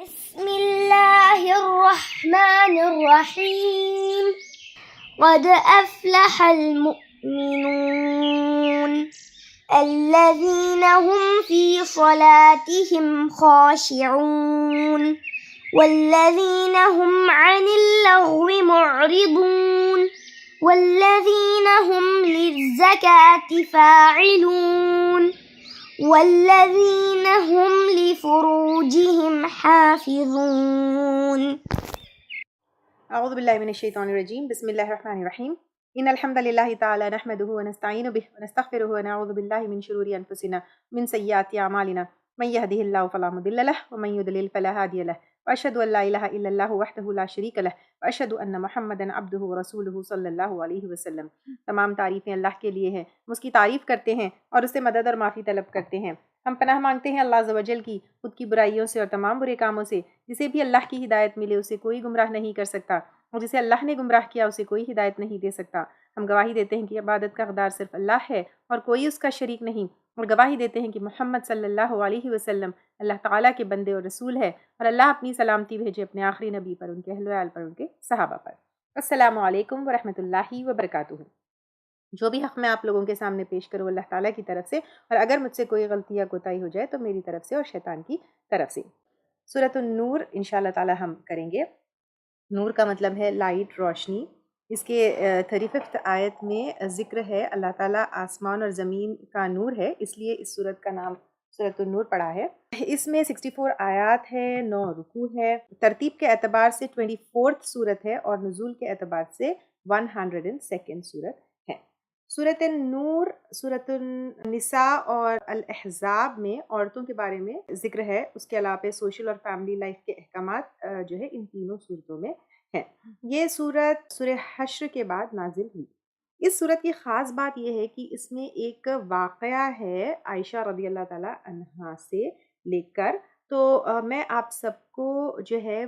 بسم الله الرحمن الرحيم قد أفلح المؤمنون الذين هم في صلاتهم خاشعون والذين هم عن اللغو معرضون والذين هم للزكاة فاعلون والذين هم لفروجهم حافظون. اعوذ باللہ من الشیطان الرجیم. بسم اللہ الرحمن الرحیم. ان الحمد للہ تعالی نحمده ونستعین به ونستغفره ونعوذ باللہ من شرور انفسنا من سیئات اعمالنا من يهده الله فلا مضل له ومن يضلل فلا هادي له واشهد ان لا الہ الا اللہ وحدہ لا شریک له واشهد ان محمدا عبدہ ورسولہ صلی اللہ علیہ وسلم. تمام تعریفیں اللہ کے لیے ہیں، ہم اس کی تعریف کرتے ہیں اور اس سے مدد اور معافی طلب کرتے ہیں. ہم پناہ مانگتے ہیں اللہ عز و جل کی خود کی برائیوں سے اور تمام برے کاموں سے. جسے بھی اللہ کی ہدایت ملے اسے کوئی گمراہ نہیں کر سکتا، اور جسے اللہ نے گمراہ کیا اسے کوئی ہدایت نہیں دے سکتا. ہم گواہی دیتے ہیں کہ عبادت کا حقدار صرف اللہ ہے اور کوئی اس کا شریک نہیں، اور گواہی دیتے ہیں کہ محمد صلی اللہ علیہ وسلم اللہ تعالیٰ کے بندے اور رسول ہے، اور اللہ اپنی سلامتی بھیجے اپنے آخری نبی پر، ان کے اہل و عیال پر، ان کے صحابہ پر. السلام علیکم ورحمۃ اللہ وبرکاتہ. جو بھی حق میں آپ لوگوں کے سامنے پیش کروں اللہ تعالیٰ کی طرف سے، اور اگر مجھ سے کوئی غلطی یا کوتاہی ہو جائے تو میری طرف سے اور شیطان کی طرف سے. سورۃ النور انشاءاللہ تعالیٰ ہم کریں گے. نور کا مطلب ہے لائٹ، روشنی. اس کے 35 آیت میں ذکر ہے اللہ تعالیٰ آسمان اور زمین کا نور ہے، اس لیے اس سورت کا نام سورۃ النور پڑا ہے. اس میں 64 آیات ہے، 9 رکوع ہے. ترتیب کے اعتبار سے 24th سورت ہے اور نزول کے اعتبار سے 102nd سورت ہے. سورۃ النور سورۃ النساء اور الاحزاب میں عورتوں کے بارے میں ذکر ہے. اس کے علاوہ سوشل اور فیملی لائف کے احکامات جو ہے ان تینوں صورتوں میں ہیں. یہ سورت سورہ حشر کے بعد نازل ہوئی. اس سورت کی خاص بات یہ ہے کہ اس میں ایک واقعہ ہے عائشہ رضی اللہ تعالیٰ عنہا سے لے کر. تو میں آپ سب کو جو ہے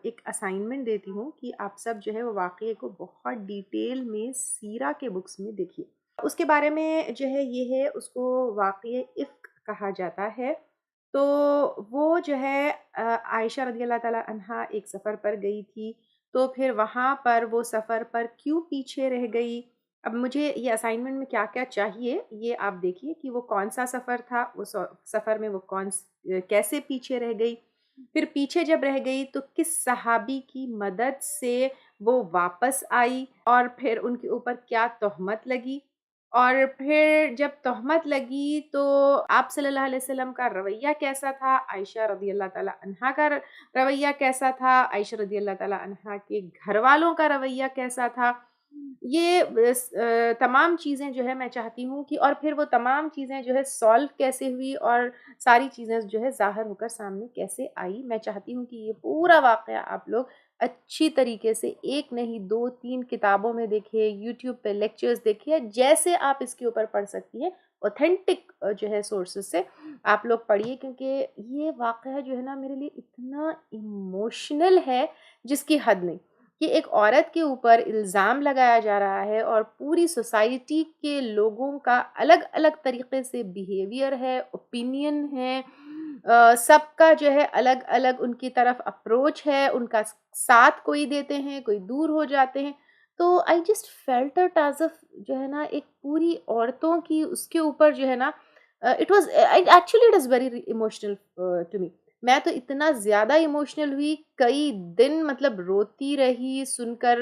ایک اسائنمنٹ دیتی ہوں کہ آپ سب جو ہے وہ واقعے کو بہت ڈیٹیل میں سیرہ کے بکس میں دیکھیے. اس کے بارے میں جو ہے یہ ہے، اس کو واقعہ افک کہا جاتا ہے. تو وہ جو ہے عائشہ رضی اللہ تعالیٰ عنہا ایک سفر پر گئی تھی، تو پھر وہاں پر وہ سفر پر کیوں پیچھے رہ گئی. اب مجھے یہ اسائنمنٹ میں کیا کیا چاہیے یہ آپ دیکھیے کہ وہ کون سا سفر تھا، اس سفر میں وہ کیسے پیچھے رہ گئی، پھر پیچھے جب رہ گئی تو کس صحابی کی مدد سے وہ واپس آئی، اور پھر ان کے اوپر کیا تہمت لگی، اور پھر جب تہمت لگی تو آپ صلی اللہ علیہ وسلم کا رویہ کیسا تھا، عائشہ رضی اللہ تعالیٰ عنہا کا رویہ کیسا تھا، عائشہ رضی اللہ تعالیٰ عنہا کے گھر والوں کا رویہ کیسا تھا. یہ تمام چیزیں جو ہے میں چاہتی ہوں کہ، اور پھر وہ تمام چیزیں جو ہے سالو کیسے ہوئی اور ساری چیزیں جو ہے ظاہر ہو کر سامنے کیسے آئی. میں چاہتی ہوں کہ یہ پورا واقعہ آپ لوگ اچھی طریقے سے ایک نہیں 2-3 کتابوں میں دیکھیے، یوٹیوب پہ لیکچرز دیکھیے، جیسے آپ اس کے اوپر پڑھ سکتی ہیں اوتھینٹک جو ہے سورسز سے آپ لوگ پڑھیے. کیونکہ یہ واقعہ جو ہے نا میرے لیے اتنا ایموشنل ہے جس کی حد نہیں، کہ ایک عورت کے اوپر الزام لگایا جا رہا ہے اور پوری سوسائٹی کے لوگوں کا الگ الگ طریقے سے بیہیویئر ہے، اوپینین ہے، سب کا جو ہے الگ الگ ان کی طرف اپروچ ہے، ان کا ساتھ کوئی دیتے ہیں، کوئی دور ہو جاتے ہیں. تو I just felt it as if جو ہے نا ایک پوری عورتوں کی اس کے اوپر جو ہے نا it was actually it is very emotional to me. میں تو اتنا زیادہ ایموشنل ہوئی، کئی دن مطلب روتی رہی سن کر.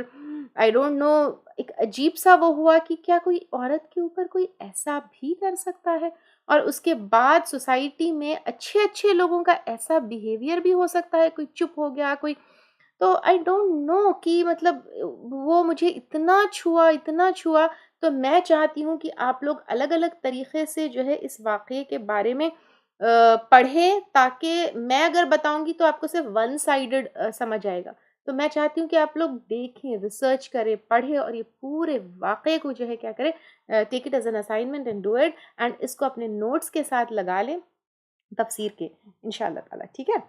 آئی ڈونٹ نو، ایک عجیب سا وہ ہوا کہ کیا کوئی عورت کے اوپر کوئی ایسا بھی کر سکتا ہے، اور اس کے بعد سوسائٹی میں اچھے اچھے لوگوں کا ایسا بیہیویئر بھی ہو سکتا ہے. کوئی چپ ہو گیا، کوئی، تو آئی ڈونٹ نو کہ مطلب وہ مجھے اتنا چھوا. تو میں چاہتی ہوں کہ آپ لوگ الگ الگ طریقے سے جو ہے اس واقعے کے بارے میں پڑھیں، تاکہ میں اگر بتاؤں گی تو آپ کو صرف ون سائیڈڈ سمجھ آئے گا. تو میں چاہتی ہوں کہ آپ لوگ دیکھیں، ریسرچ کریں، پڑھیں، اور یہ پورے واقعے کو جو ہے کیا کریں، take it as an assignment and do it, and اس کو اپنے نوٹس کے ساتھ لگا لیں تفسیر کے انشاءاللہ تعالیٰ. ٹھیک ہے،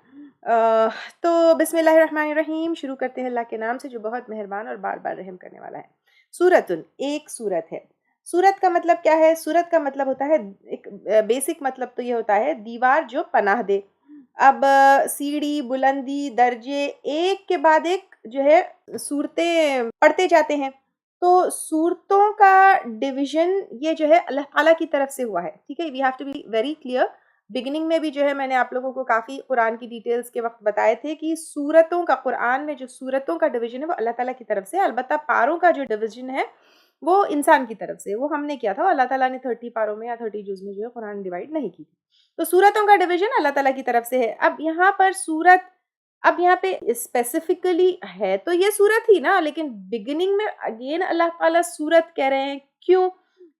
تو بسم اللہ الرحمن الرحیم. شروع کرتے ہیں اللہ کے نام سے جو بہت مہربان اور بار بار رحم کرنے والا ہے. سورتن، ایک سورت ہے. سورت کا مطلب کیا ہے؟ سورت کا مطلب ہوتا ہے، ایک بیسک مطلب تو یہ ہوتا ہے دیوار جو پناہ دے. اب سیڑھی، بلندی، درجے ایک کے بعد ایک جو ہے صورتیں پڑھتے جاتے ہیں. تو صورتوں کا ڈویژن یہ جو ہے اللہ تعالیٰ کی طرف سے ہوا ہے. ٹھیک ہے، we have to be very clear. Beginning میں بھی جو ہے میں نے آپ لوگوں کو کافی قرآن کی ڈیٹیلز کے وقت بتائے تھے کہ صورتوں کا، قرآن میں جو صورتوں کا ڈویژن ہے وہ اللہ تعالیٰ کی طرف سے. البتہ پاروں کا جو ڈویژن ہے وہ انسان کی طرف سے، وہ ہم نے کیا تھا. اللہ تعالیٰ نے 30 پاروں میں یا 30 جز میں جو ہے قرآن ڈیوائڈ نہیں کی تھی. تو صورتوں کا ڈویژن اللہ تعالیٰ کی طرف سے ہے. اب یہاں پر صورت، اب یہاں پہ اسپیسیفکلی ہے تو یہ صورت ہی نا، لیکن بگننگ میں اگین اللہ تعالیٰ صورت کہہ رہے ہیں. کیوں؟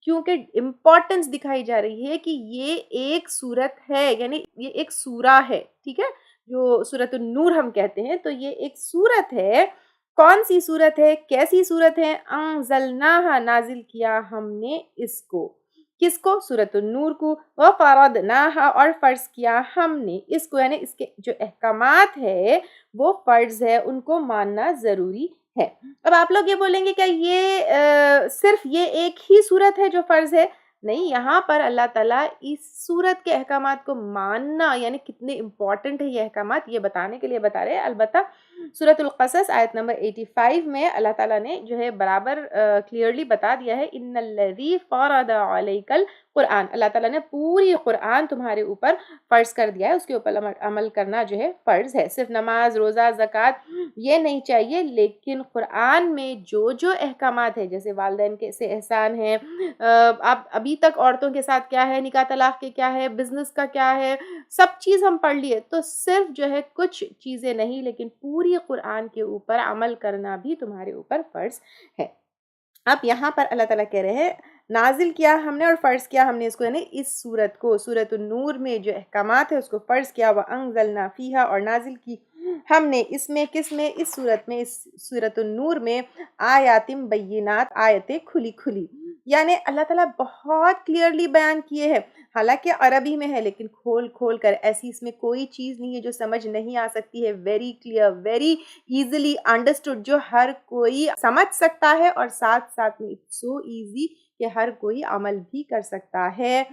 کیونکہ امپورٹنس دکھائی جا رہی ہے کہ یہ ایک صورت ہے، یعنی یہ ایک سورہ ہے. ٹھیک ہے، جو سورۃ النور ہم کہتے ہیں، تو یہ ایک صورت ہے. کون سی صورت ہے؟ کیسی صورت ہے؟ انزلناہا، نازل کیا ہم نے اس کو. کس کو؟ سورۃ النور کو. وفرضناہا، اور فرض کیا ہم نے اس کو، یعنی اس کے جو احکامات ہے وہ فرض ہے، ان کو ماننا ضروری ہے. اب آپ لوگ یہ بولیں گے کہ یہ صرف یہ ایک ہی صورت ہے جو فرض ہے؟ نہیں، یہاں پر اللہ تعالیٰ اس صورت کے احکامات کو ماننا، یعنی کتنے امپورٹنٹ ہے یہ احکامات، یہ بتانے کے لیے بتا رہے ہیں. البتہ سورۃ القصص آیت نمبر 85 میں اللہ تعالیٰ نے جو ہے برابر کلیئرلی بتا دیا ہے، ان الذی فرض علیک القرآن. اللہ تعالیٰ نے پوری قرآن تمہارے اوپر فرض کر دیا ہے، اس کے اوپر عمل کرنا جو ہے فرض ہے. صرف نماز، روزہ، زکوٰۃ یہ نہیں چاہیے، لیکن قرآن میں جو جو احکامات ہیں، جیسے والدین کے سے احسان ہے، اب ابھی تک عورتوں کے ساتھ کیا ہے، نکاح طلاق کے کیا ہے، بزنس کا کیا ہے، سب چیز ہم پڑھ لیے. تو صرف جو ہے کچھ چیزیں نہیں، لیکن پوری قرآن کے اوپر عمل کرنا بھی تمہارے اوپر فرض ہے. اب یہاں پر اللہ تعالیٰ کہہ رہے ہیں نازل کیا ہم نے اور فرض کیا ہم نے اس کو، یعنی اس سورت کو، سورۃ النور میں جو احکامات ہے اس کو فرض کیا. وَأَنزَلْنَا فِيهَا، اور نازل کی ہم نے اس میں، کس میں؟ اس سورت میں، اس سورۃ النور میں، آیات بینات، آیتیں کھلی کھلی. یعنی اللہ تعالیٰ بہت کلیئرلی بیان کیے ہیں. حالانکہ عربی میں ہے لیکن کھول کھول کر، ایسی اس میں کوئی چیز نہیں ہے جو سمجھ نہیں آ سکتی ہے. Very clear, very easily understood, جو ہر کوئی سمجھ سکتا ہے، اور ساتھ ساتھ میں سو ایزی کہ ہر کوئی عمل بھی کر سکتا ہے.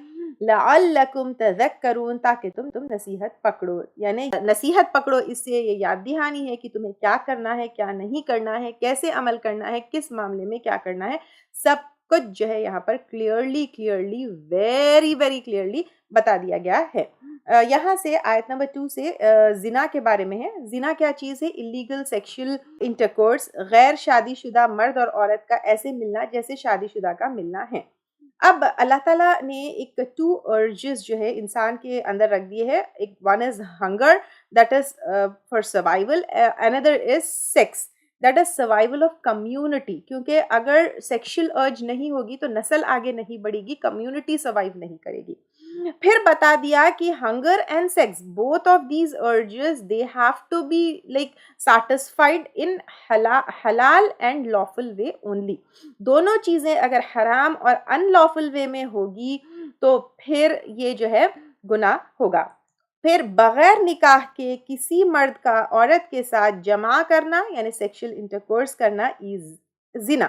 لعلکم تذکرون، تاکہ تم نصیحت پکڑو. یعنی نصیحت پکڑو، اس سے یہ یاد دہانی ہے کہ تمہیں کیا کرنا ہے، کیا نہیں کرنا ہے، کیسے عمل کرنا ہے، کس معاملے میں کیا کرنا ہے. سب کچھ جو ہے یہاں پر کلیئرلی ویری ویری کلیئرلی بتا دیا گیا ہے. یہاں سے آیت نمبر 2 سے زنا کے بارے میں ہے. زنا کیا چیز ہے؟ اللیگل سیکشل انٹرکورس، غیر شادی شدہ مرد اور عورت کا ایسے ملنا جیسے شادی شدہ کا ملنا ہے. اب اللہ تعالیٰ نے ایک 2 urges جو ہے انسان کے اندر رکھ دیے ہے. ایک one is hunger, that is for survival, another is sex, that is survival of community. کیونکہ اگر sexual urge نہیں ہوگی تو نسل آگے نہیں بڑھے گی، کمیونٹی survive نہیں کرے گی. پھر بتا دیا کہ hunger and sex, both of these urges, they have to be like satisfied in halal and lawful way only. دونوں چیزیں اگر حرام اور unlawful way میں ہوگی تو پھر یہ جو ہے گناہ ہوگا. پھر بغیر نکاح کے کسی مرد کا عورت کے ساتھ جماع کرنا، یعنی سیکشل انٹرکورس کرنا، زنا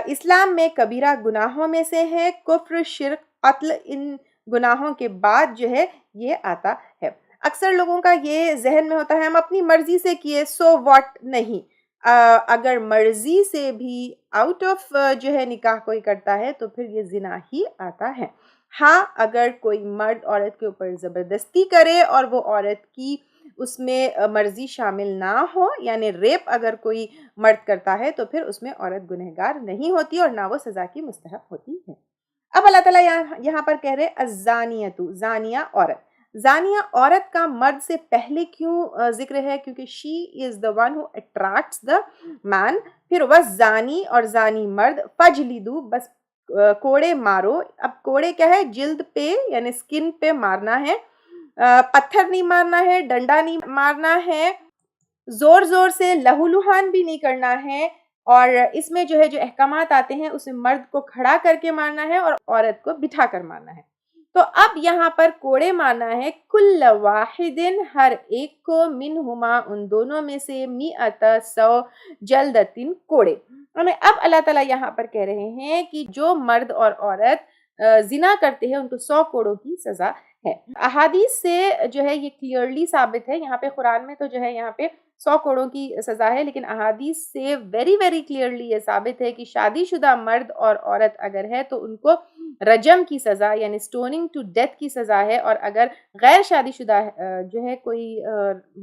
اسلام میں کبیرہ گناہوں میں سے ہے. کفر، شرک، قتل، ان گناہوں کے بعد جو ہے یہ آتا ہے. اکثر لوگوں کا یہ ذہن میں ہوتا ہے ہم اپنی مرضی سے کیے، سو واٹ. نہیں، اگر مرضی سے بھی آؤٹ آف جو ہے نکاح کوئی کرتا ہے تو پھر یہ زنا ہی آتا ہے. ہاں، اگر کوئی مرد عورت کے اوپر زبردستی کرے اور وہ عورت کی اس میں مرضی شامل نہ ہو، یعنی ریپ اگر کوئی مرد کرتا ہے تو پھر اس میں عورت گنہگار نہیں ہوتی اور نہ وہ سزا کی مستحق ہوتی ہے. اب اللہ تعالیٰ یہاں پر کہہ رہے الزانیۃ، زانیہ عورت. زانیہ عورت کا مرد سے پہلے کیوں ذکر ہے؟ کیونکہ شی از دا ون ہو اٹریکٹس دا مین. پھر والزانی، اور زانی مرد، فجلدو، بس کوڑے مارو. اب کوڑے کیا ہے؟ جلد پہ یعنی سکن پہ مارنا ہے. پتھر نہیں مارنا ہے، ڈنڈا نہیں مارنا ہے، زور زور سے لہو لہان بھی نہیں کرنا ہے. اور اس میں جو ہے جو احکامات آتے ہیں اس میں مرد کو کھڑا کر کے مارنا ہے اور عورت کو بٹھا کر مارنا ہے. تو اب یہاں پر کوڑے مارنا ہے. کل واحد، ہر ایک کو، منہما، ان دونوں میں سے، 100 جلدتن، کوڑے. اب اللہ تعالیٰ یہاں پر کہہ رہے ہیں کہ جو مرد اور عورت زنا کرتے ہیں ان کو 100 کوڑوں کی سزا ہے. احادیث سے جو ہے یہ کلیئرلی ثابت ہے. یہاں پہ قرآن میں تو جو ہے یہاں پہ 100 کوڑوں کی سزا ہے، لیکن احادیث سے ویری ویری کلیئرلی یہ ثابت ہے کہ شادی شدہ مرد اور عورت اگر ہے تو ان کو رجم کی سزا یعنی سٹوننگ ٹو ڈیتھ کی سزا ہے، اور اگر غیر شادی شدہ جو ہے کوئی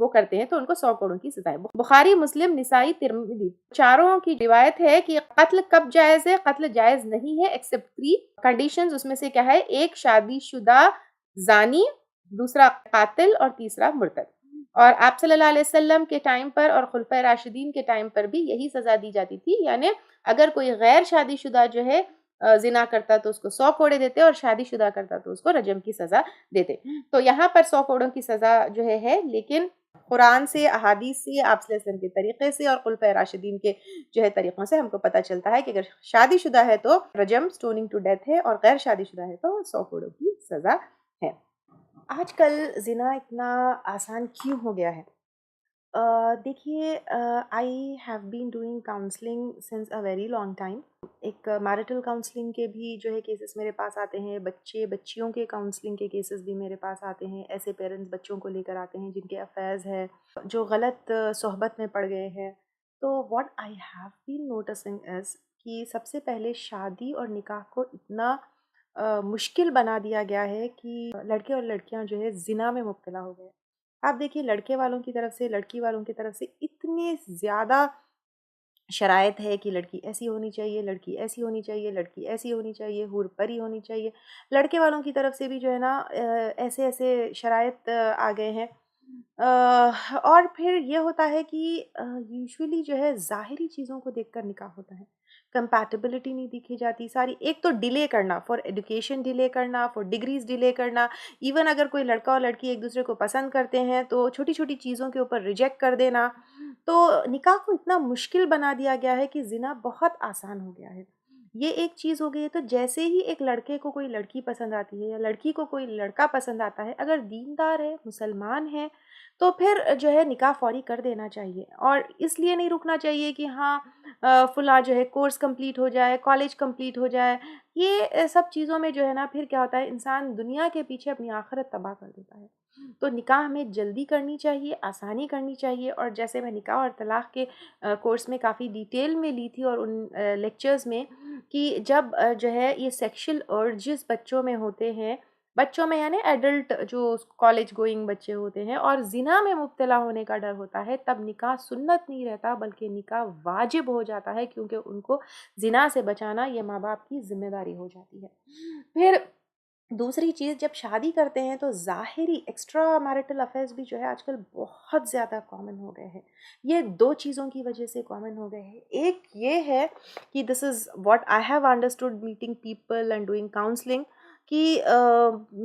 وہ کرتے ہیں تو ان کو 100 کوڑوں کی سزا ہے. بخاری، مسلم، نسائی، ترمذی چاروں کی روایت ہے کہ قتل کب جائز ہے. قتل جائز نہیں ہے ایکسپٹ 3 کنڈیشنز. اس میں سے کیا ہے؟ ایک شادی شدہ زانی، دوسرا قاتل، اور تیسرا مرتد. اور آپ صلی اللہ علیہ وسلم کے ٹائم پر اور خلفۂ راشدین کے ٹائم پر بھی یہی سزا دی جاتی تھی. یعنی اگر کوئی غیر شادی شدہ جو ہے زنا کرتا تو اس کو 100 کوڑے دیتے، اور شادی شدہ کرتا تو اس کو رجم کی سزا دیتے. تو یہاں پر 100 کوڑوں کی سزا جو ہے لیکن قرآن سے، احادیث سے، آپ صلی اللہ علیہ وسلم کے طریقے سے اور خلفۂ راشدین کے جو ہے طریقوں سے ہم کو پتہ چلتا ہے کہ اگر شادی شدہ ہے تو رجم سٹوننگ ٹو ڈیتھ ہے، اور غیر شادی شدہ ہے تو 100 کوڑوں کی سزا ہے. آج کل زنا اتنا آسان کیوں ہو گیا ہے؟ دیکھیے، آئی have been doing counselling since a very long time. ایک میرٹل کاؤنسلنگ کے بھی جو ہے کیسز میرے پاس آتے ہیں، بچیوں کے کاؤنسلنگ کے کیسز بھی میرے پاس آتے ہیں. ایسے پیرنٹس بچوں کو لے کر آتے ہیں جن کے افیئرز ہے، جو غلط صحبت میں پڑ گئے ہیں. تو what I have been noticing is کہ سب سے پہلے شادی اور نکاح کو اتنا مشکل بنا دیا گیا ہے کہ لڑکے اور لڑکیاں جو ہے زنا میں مبتلا ہو گئے. آپ دیکھیے، لڑکے والوں کی طرف سے، لڑکی والوں کی طرف سے اتنے زیادہ شرائط ہے کہ لڑکی ایسی ہونی چاہیے، لڑکی ایسی ہونی چاہیے، لڑکی ایسی ہونی چاہیے، حور پری ہونی چاہیے. لڑکے والوں کی طرف سے بھی جو ہے نا ایسے ایسے شرائط آ گئے ہیں. اور پھر یہ ہوتا ہے کہ یوزولی جو ہے ظاہری چیزوں کو دیکھ کر نکاح ہوتا ہے. کمپیٹیبلٹی نہیں دیکھی جاتی. ساری ایک تو ڈیلے کرنا، فار ایڈوکیشن ڈیلے کرنا، فار ڈگریز ڈیلے کرنا. ایون اگر کوئی لڑکا اور لڑکی ایک دوسرے کو پسند کرتے ہیں تو چھوٹی چھوٹی چیزوں کے اوپر ریجیکٹ کر دینا. تو نکاح کو اتنا مشکل بنا دیا گیا ہے کہ زنا بہت آسان ہو گیا ہے. یہ ایک چیز ہو گئی ہے. تو جیسے ہی ایک لڑکے کو کوئی لڑکی پسند آتی ہے یا لڑکی کو کوئی لڑکا پسند آتا ہے، اگر دیندار ہے، مسلمان ہے، تو پھر جو ہے نکاح فوری کر دینا چاہیے. اور اس لیے نہیں رکنا چاہیے کہ ہاں فلاں جو ہے کورس کمپلیٹ ہو جائے، کالج کمپلیٹ ہو جائے. یہ سب چیزوں میں جو ہے نا پھر کیا ہوتا ہے، انسان دنیا کے پیچھے اپنی آخرت تباہ کر دیتا ہے. تو نکاح ہمیں جلدی کرنی چاہیے، آسانی کرنی چاہیے. اور جیسے میں نکاح اور طلاق کے کورس میں کافی ڈیٹیل میں لی تھی، اور ان لیکچرز میں، کہ جب جو ہے یہ سیکشل ارجز بچوں میں ہوتے ہیں، بچوں میں یعنی ایڈلٹ جو کالج گوئنگ بچے ہوتے ہیں، اور زنا میں مبتلا ہونے کا ڈر ہوتا ہے، تب نکاح سنت نہیں رہتا بلکہ نکاح واجب ہو جاتا ہے، کیونکہ ان کو زنا سے بچانا یہ ماں باپ کی ذمہ داری ہو جاتی ہے. پھر دوسری چیز، جب شادی کرتے ہیں تو ظاہری ایکسٹرا میرٹل افیئرز بھی جو ہے آج کل بہت زیادہ کامن ہو گئے ہیں. یہ 2 چیزوں کی وجہ سے کامن ہو گئے ہیں. ایک یہ ہے کہ this is what I have understood meeting people and doing counselling, کہ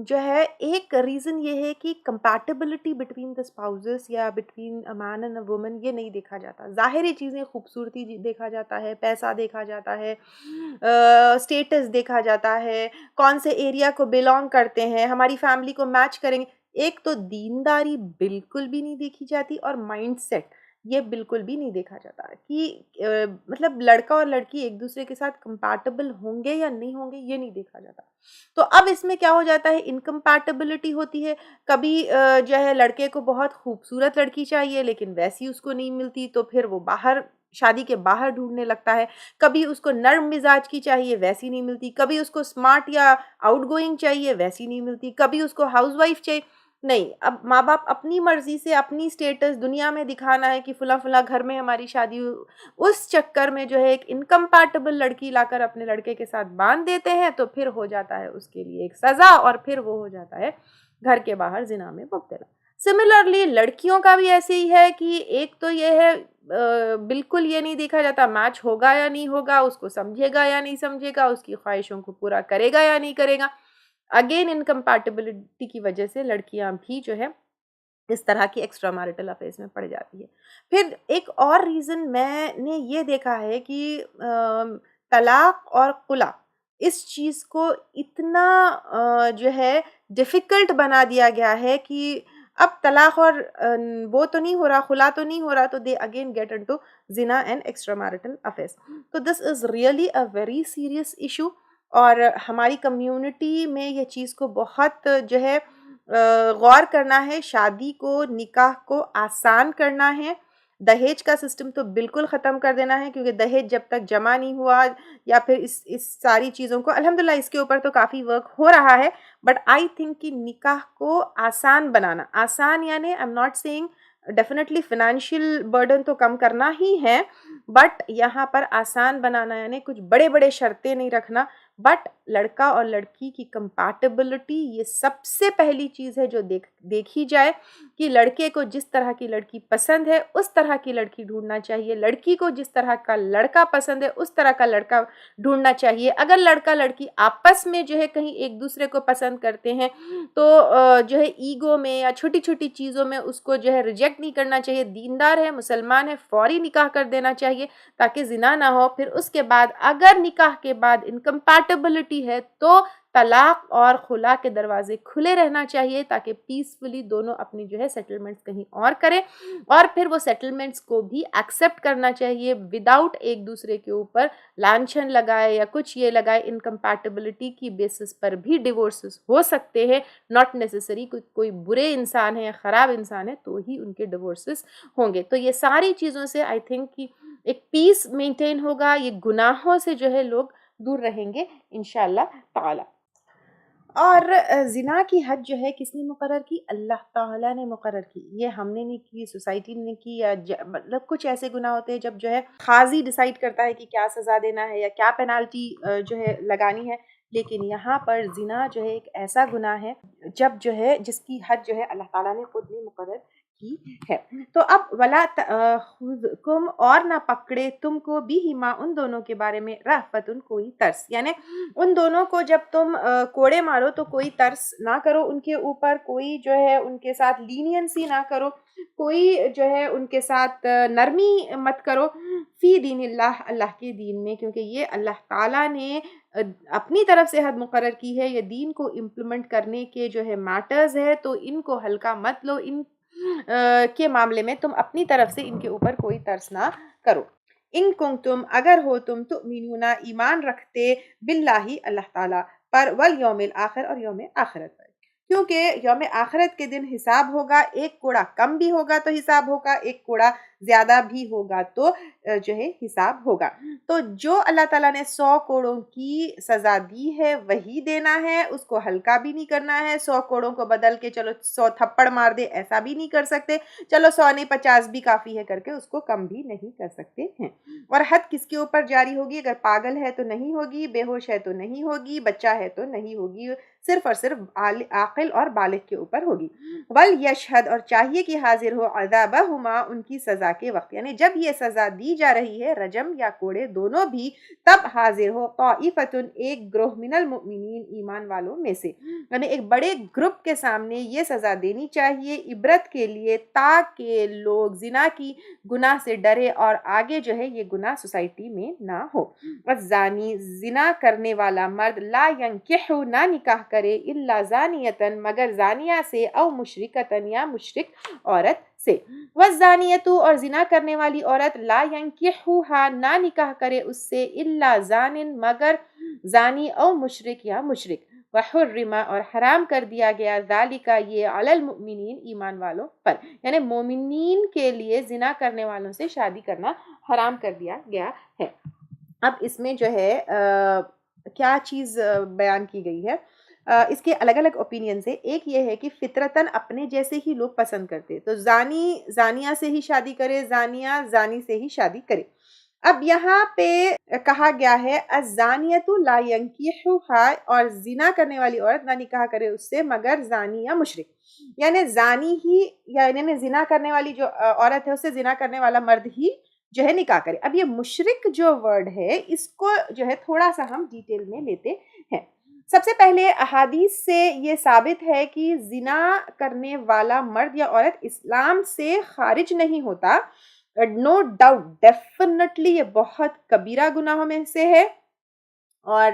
جو ہے ایک ریزن یہ ہے کہ کمپیٹیبلٹی بٹوین دا اسپاؤزز یا between a man and a woman یہ نہیں دیکھا جاتا. ظاہری چیزیں، خوبصورتی دیکھا جاتا ہے، پیسہ دیکھا جاتا ہے، اسٹیٹس دیکھا جاتا ہے، کون سے ایریا کو بلانگ کرتے ہیں، ہماری فیملی کو میچ کریں گے. ایک تو دینداری بالکل بھی نہیں دیکھی جاتی، اور مائنڈ سیٹ یہ بالکل بھی نہیں دیکھا جاتا کہ مطلب لڑکا اور لڑکی ایک دوسرے کے ساتھ کمپیٹیبل ہوں گے یا نہیں ہوں گے، یہ نہیں دیکھا جاتا. تو اب اس میں کیا ہو جاتا ہے، انکمپیٹیبلٹی ہوتی ہے. کبھی جو ہے لڑکے کو بہت خوبصورت لڑکی چاہیے لیکن ویسی اس کو نہیں ملتی، تو پھر وہ باہر، شادی کے باہر ڈھونڈنے لگتا ہے. کبھی اس کو نرم مزاج کی چاہیے، ویسی نہیں ملتی. کبھی اس کو اسمارٹ یا آؤٹ گوئنگ چاہیے، ویسی نہیں ملتی. کبھی اس کو ہاؤس وائف چاہیے. نہیں، اب ماں باپ اپنی مرضی سے اپنی اسٹیٹس دنیا میں دکھانا ہے کہ فلاں فلاں گھر میں ہماری شادی ہوئی، اس چکر میں جو ہے ایک انکمپیٹیبل لڑکی لا کر اپنے لڑکے کے ساتھ باندھ دیتے ہیں، تو پھر ہو جاتا ہے اس کے لیے ایک سزا، اور پھر وہ ہو جاتا ہے گھر کے باہر زنا میں مبتلا. سملرلی لڑکیوں کا بھی ایسے ہی ہے کہ ایک تو یہ ہے بالکل یہ نہیں دیکھا جاتا میچ ہوگا یا نہیں ہوگا، اس کو سمجھے گا یا نہیں سمجھے گا، اس کی خواہشوں کو پورا کرے گا یا نہیں کرے گا. اگین انکمپیٹیبلٹی کی وجہ سے لڑکیاں بھی جو ہے اس طرح کی ایکسٹرا میرٹل افیئرز میں پڑ جاتی ہے. پھر ایک اور ریزن میں نے یہ دیکھا ہے کہ طلاق اور خلا اس چیز کو اتنا جو ہے ڈیفیکلٹ بنا دیا گیا ہے کہ اب طلاق اور وہ تو نہیں ہو رہا، خلا تو نہیں ہو رہا، تو دے اگین گیٹ انٹو زنا اینڈ ایکسٹرا میرٹل افیئرز. تو this is really a very serious issue. اور ہماری کمیونٹی میں یہ چیز کو بہت جو ہے غور کرنا ہے، شادی کو، نکاح کو آسان کرنا ہے، دہیج کا سسٹم تو بالکل ختم کر دینا ہے، کیونکہ دہیج جب تک جمع نہیں ہوا یا پھر اس ساری چیزوں کو، الحمدللہ اس کے اوپر تو کافی ورک ہو رہا ہے، بٹ آئی تھنک کہ نکاح کو آسان بنانا، آسان یعنی I am not seeing definitely financial burden تو کم کرنا ہی ہے، بٹ یہاں پر آسان بنانا یعنی کچھ بڑے بڑے شرطیں نہیں رکھنا، بٹ لڑکا اور لڑکی کی کمپیٹیبلٹی یہ سب سے پہلی چیز ہے جو دیکھی جائے، کہ لڑکے کو جس طرح کی لڑکی پسند ہے اس طرح کی لڑکی ڈھونڈنا چاہیے، لڑکی کو جس طرح کا لڑکا پسند ہے اس طرح کا لڑکا ڈھونڈنا چاہیے۔ اگر لڑکا لڑکی آپس میں جو ہے کہیں ایک دوسرے کو پسند کرتے ہیں تو جو ہے ایگو میں یا چھوٹی چھوٹی چیزوں میں اس کو جو ہے ریجیکٹ نہیں کرنا چاہیے، دیندار ہے، مسلمان ہے، فوری نکاح کر دینا چاہیے تاکہ زنا نہ ہو۔ پھر اس کے بعد اگر نکاح کے بعد انکمپیٹیبلٹی ہے تو طلاق اور خلا کے دروازے کھلے رہنا چاہیے تاکہ پیسفلی دونوں اپنی جو ہے سیٹلمنٹس کہیں اور کریں، اور پھر وہ سیٹلمنٹس کو بھی ایکسیپٹ کرنا چاہیے وداؤٹ ایک دوسرے کے اوپر لانچھن لگائے یا کچھ یہ لگائے۔ انکمپیٹیبلٹی کی بیسس پر بھی ڈیورسز ہو سکتے ہیں، ناٹ نیسسری کوئی برے انسان ہے یا خراب انسان ہے تو ہی ان کے ڈیورسز ہوں گے۔ تو یہ ساری چیزوں سے آئی تھنک کہ ایک پیس مینٹین ہوگا، یہ گناہوں سے جو ہے لوگ دور رہیں گے انشاءاللہ تعالی۔ اور زنا کی حد جو ہے کس نے مقرر کی؟ اللہ تعالیٰ نے مقرر کی، یہ ہم نے نہیں کی، سوسائٹی نے کی، یا مطلب کچھ ایسے گناہ ہوتے ہیں جب جو ہے قاضی ڈیسائیڈ کرتا ہے کہ کیا سزا دینا ہے یا کیا پینالٹی جو ہے لگانی ہے، لیکن یہاں پر زنا جو ہے ایک ایسا گناہ ہے جب جو ہے جس کی حد جو ہے اللہ تعالیٰ نے خود نے مقرر کی ہے۔ تو اب ولا تأخذکم، اور نہ پکڑے تم کو بہما، ان دونوں کے بارے میں، رأفتن، کوئی ترس، یعنی ان دونوں کو جب تم کوڑے مارو تو کوئی ترس نہ کرو ان کے اوپر، کوئی جو ہے ان کے ساتھ لینینسی نہ کرو، کوئی جو ہے ان کے ساتھ نرمی مت کرو، فی دین اللہ، اللہ کے دین میں، کیونکہ یہ اللہ تعالیٰ نے اپنی طرف سے حد مقرر کی ہے، یہ دین کو امپلیمنٹ کرنے کے جو ہے میٹرز ہے، تو ان کو ہلکا مت لو، ان کے معاملے میں تم اپنی طرف سے ان کے اوپر کوئی ترس نہ کرو۔ ان کنتم، اگر ہو تم، تؤمنون، ایمان رکھتے، باللہ، اللہ تعالیٰ پر، والیوم الآخر، اور یوم آخرت پر، کیونکہ یوم آخرت کے دن حساب ہوگا، ایک کوڑا کم بھی ہوگا تو حساب ہوگا، ایک کوڑا زیادہ بھی ہوگا تو جو ہے حساب ہوگا۔ تو جو اللہ تعالیٰ نے 100 کوڑوں کی سزا دی ہے وہی دینا ہے، اس کو ہلکا بھی نہیں کرنا ہے، 100 کوڑوں کو بدل کے چلو 100 تھپڑ مار دے ایسا بھی نہیں کر سکتے، چلو 100 نہیں 50 بھی کافی ہے کر کے اس کو کم بھی نہیں کر سکتے ہیں۔ اور حد کس کے اوپر جاری ہوگی؟ اگر پاگل ہے تو نہیں ہوگی، بے ہوش ہے تو نہیں ہوگی، بچہ ہے تو نہیں ہوگی، صرف اور صرف عاقل اور بالغ کے اوپر ہوگی۔ وَلْيَشْهَدْ، اور چاہیے کہ حاضر ہو، عذابہما، ان کی سزا کے وقت، یعنی جب یہ سزا دی جا رہی ہے، رجم یا کوڑے دونوں بھی، تب حاضر ہو طائفتن، ایک گروہ، من المؤمنین، ایمان والوں میں سے، یعنی ایک بڑے گروپ کے سامنے یہ سزا دینی چاہیے عبرت کے لیے، تاکہ لوگ زنا کی گناہ سے ڈرے اور آگے جو ہے یہ گناہ سوسائٹی میں نہ ہو۔ والزانی، زنا کرنے والا مرد، لا ینکح، نہ نکاح کرے، الا زانیتن، مگر زانیہ سے، او مشرکتن، یا مشرک عورت سے۔ والزانیتو، اور زنا کرنے والی عورت، لا ینکحوہا، نہ نکاح کرے اس سے، الا زانن، مگر زانی، او مشرک، یا مشرک۔ وحرم، اور حرام کر دیا گیا، ذالک، یہ، علی المؤمنین، ایمان والوں پر، یعنی مومنین کے لیے زنا کرنے والوں سے شادی کرنا حرام کر دیا گیا ہے۔ اب اس میں جو ہے کیا چیز بیان کی گئی ہے، اس کے الگ الگ اوپینینز ہیں۔ ایک یہ ہے کہ فطرتاً اپنے جیسے ہی لوگ پسند کرتے، تو زانی زانیہ سے ہی شادی کرے، زانیہ زانی سے ہی شادی کرے۔ اب یہاں پہ کہا گیا ہے الزانیۃ لا ینکحھا، اور زنا کرنے والی عورت نہ نکاح کرے اس سے مگر زانی یا مشرک، یعنی زانی ہی، یعنی زنا کرنے والی جو عورت ہے اس سے زنا کرنے والا مرد ہی جو ہے نکاح کرے۔ اب یہ مشرک جو ورڈ ہے اس کو جو ہے تھوڑا سا ہم ڈیٹیل میں لیتے ہیں۔ سب سے پہلے احادیث سے یہ ثابت ہے کہ زنا کرنے والا مرد یا عورت اسلام سے خارج نہیں ہوتا، نو ڈاؤٹ، ڈیفینیٹلی یہ بہت کبیرہ گناہوں میں سے ہے، اور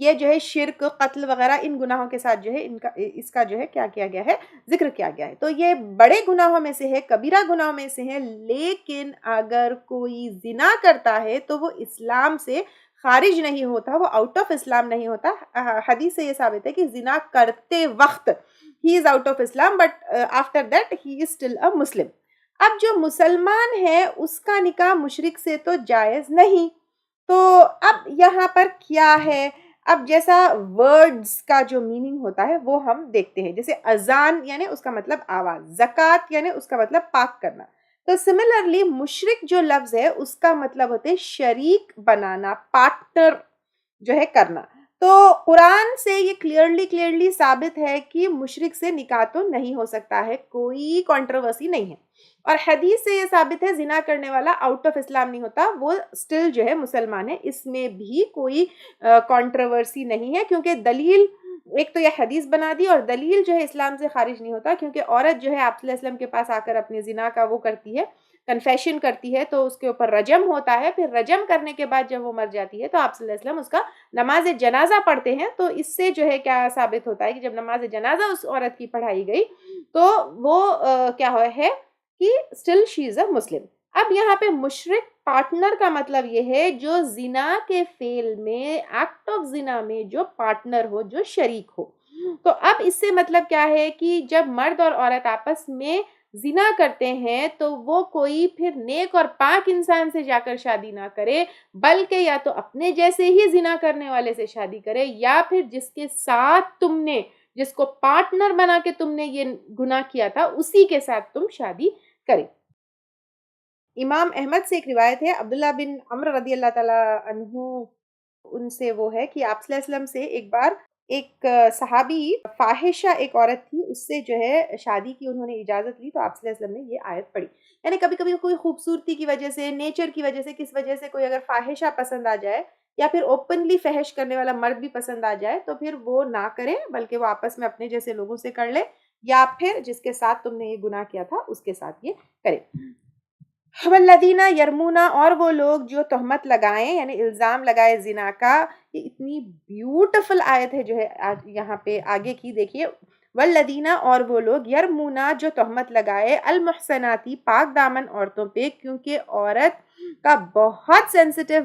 یہ جو ہے شرک، قتل وغیرہ ان گناہوں کے ساتھ جو ہے اس کا جو ہے کیا کیا گیا ہے، ذکر کیا گیا ہے۔ تو یہ بڑے گناہوں میں سے ہے، کبیرہ گناہوں میں سے ہے، لیکن اگر کوئی زنا کرتا ہے تو وہ اسلام سے خارج نہیں ہوتا، وہ آؤٹ آف اسلام نہیں ہوتا۔ حدیث سے یہ ثابت ہے کہ زنا کرتے وقت he is out of Islam, but after that he is still a Muslim. اب جو مسلمان ہے اس کا نکاح مشرک سے تو جائز نہیں. تو اب یہاں پر کیا ہے؟ اب جیسا ورڈز کا جو میننگ ہوتا ہے وہ ہم دیکھتے ہیں. جیسے اذان یعنی اس کا مطلب آواز، زکوٰۃ یعنی اس کا مطلب پاک کرنا. تو سملرلی مشرک جو لفظ ہے اس کا مطلب ہوتے ہے شریک بنانا، پارٹنر جو ہے کرنا. تو قرآن سے یہ کلیئرلی ثابت ہے کہ مشرک سے نکاح تو نہیں ہو سکتا ہے، کوئی کنٹروورسی نہیں ہے. اور حدیث سے یہ ثابت ہے زنا کرنے والا آؤٹ آف اسلام نہیں ہوتا، وہ اسٹل جو ہے مسلمان ہے. اس میں بھی کوئی کنٹروورسی نہیں ہے، کیونکہ دلیل ایک تو یہ حدیث بنا دی، اور دلیل جو ہے اسلام سے خارج نہیں ہوتا. کیونکہ عورت جو ہے آپ صلی اللہ علیہ وسلم کے پاس آ کر اپنے زنا کا وہ کرتی ہے، کنفیشن کرتی ہے، تو اس کے اوپر رجم ہوتا ہے. پھر رجم کرنے کے بعد جب وہ مر جاتی ہے تو آپ صلی اللہ علیہ وسلم اس کا نماز جنازہ پڑھتے ہیں. تو اس سے جو ہے کیا ثابت ہوتا ہے کہ جب نماز جنازہ اس عورت کی پڑھائی گئی تو وہ کیا ہے کہ اسٹل شی از اے مسلم. اب یہاں پہ مشرک پارٹنر کا مطلب یہ ہے جو زنا کے فعل میں، ایکٹ آف زنا میں جو پارٹنر ہو، جو شریک ہو. تو اب اس سے مطلب کیا ہے کہ جب مرد اور عورت آپس میں زنا کرتے ہیں تو وہ کوئی پھر نیک اور پاک انسان سے جا کر شادی نہ کرے، بلکہ یا تو اپنے جیسے ہی زنا کرنے والے سے شادی کرے، یا پھر جس کے ساتھ تم نے، جس کو پارٹنر بنا کے تم نے یہ گناہ کیا تھا، اسی کے ساتھ تم شادی کرے. امام احمد سے ایک روایت ہے، عبداللہ بن عمر رضی اللہ تعالیٰ عنہ ان سے وہ ہے کہ آپ صلی اللہ علیہ وسلم سے ایک بار ایک صحابی فاحشہ ایک عورت تھی، اس سے جو ہے شادی کی انہوں نے اجازت لی. تو آپ صلی اللہ علیہ وسلم نے یہ آیت پڑھی. یعنی کبھی کبھی کوئی خوبصورتی کی وجہ سے، نیچر کی وجہ سے، کس وجہ سے کوئی اگر فاحشہ پسند آ جائے، یا پھر اوپنلی فحش کرنے والا مرد بھی پسند آ جائے، تو پھر وہ نہ کرے، بلکہ وہ آپس میں اپنے جیسے لوگوں سے کر لے، یا پھر جس کے ساتھ تم نے یہ گناہ کیا تھا اس کے ساتھ یہ کرے. والذین یرمون، اور وہ لوگ جو تہمت لگائیں یعنی الزام لگائے زنا کا. یہ اتنی بیوٹیفل آیت ہے جو ہے یہاں پہ آگے کی دیکھیے. والذین، اور وہ لوگ یرمون جو تہمت لگائے المحصناتی پاک دامن عورتوں پہ، کیونکہ عورت کا بہت سینسٹیو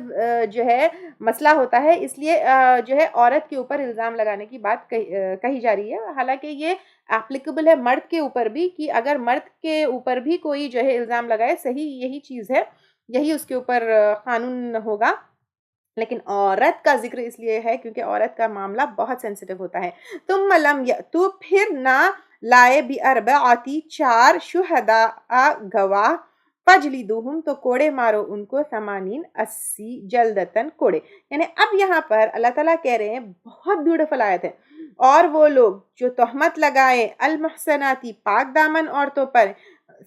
جو ہے مسئلہ ہوتا ہے، اس لیے جو ہے عورت کے اوپر الزام لگانے کی بات کہی جا رہی ہے. حالانکہ یہ اپلیکیبل ہے مرد کے اوپر بھی، کہ اگر مرد کے اوپر بھی کوئی جو ہے الزام لگائے، صحیح یہی چیز ہے، یہی اس کے اوپر قانون ہوگا. لیکن عورت کا ذکر اس لیے ہے کیونکہ عورت کا معاملہ بہت سینسٹیو ہوتا ہے. ثم لم یأتوا، پھر نہ لائے بأربعۃ، 4 شہداء گواہ، فجلدوہم، تو کوڑے مارو ان کو، 80 جلدتن، کوڑے. یعنی اب یہاں پر اللہ تعالیٰ کہہ رہے ہیں، بہت بیوٹیفل آیت ہے، اور وہ لوگ جو تہمت لگائے المحصناتی پاک دامن عورتوں پر،